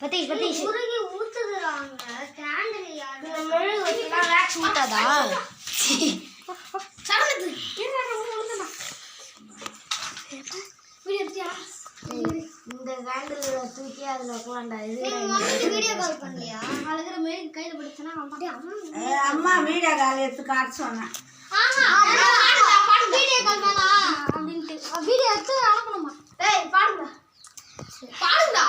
பத்தீஸ் உருகி ஊத்துறாங்க கேண்டில் யாரு மெழுகு வச்சா வேக்ஸ் ஊத்தாதா சடலது ஊத்துனா வீடியோ எடுத்தியா இந்த கேண்டில் தூக்கி அதுல உட்கார்ந்தா இது வீடியோ கால் பண்ணலையா அழகற மெழுகு கையில பிடிச்சனா அம்மா வீடியோ கால் எடுத்து காட்ட சொன்னா வீடியோ கால் பண்ணா அப்படினு வீடியோ எடுத்து அனுப்பணுமா ஏய் பாடுங்க பாடுடா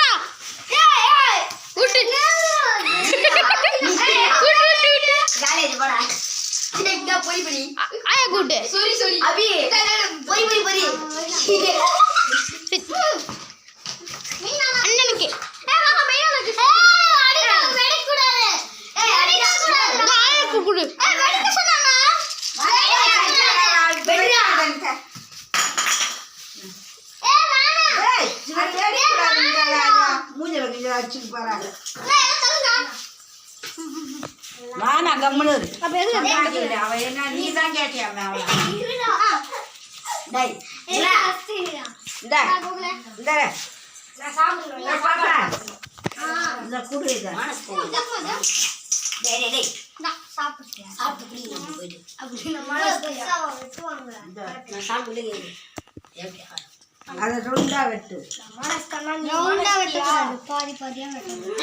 எல்லாம் வானா கம்முனு அப்ப எது அவ என்ன நீ தான் கேட்டியாமே அவள டேய் இல்ல இந்த இந்த நான் சாப்பிடுறேன் பாப்பா இந்த குடு இத டேய் டேய் நான் சாப்பிடுறேன் சாப்பிட்டு போய்டு அப்படி நம்ம பெருசாவா வெட்டுவாங்க நான் சாப்பிடுங்க அத ரவுண்டா வெட்டு ரவுண்டா வெட்டக்கூடாது பாதி பாதியா வெட்டணும்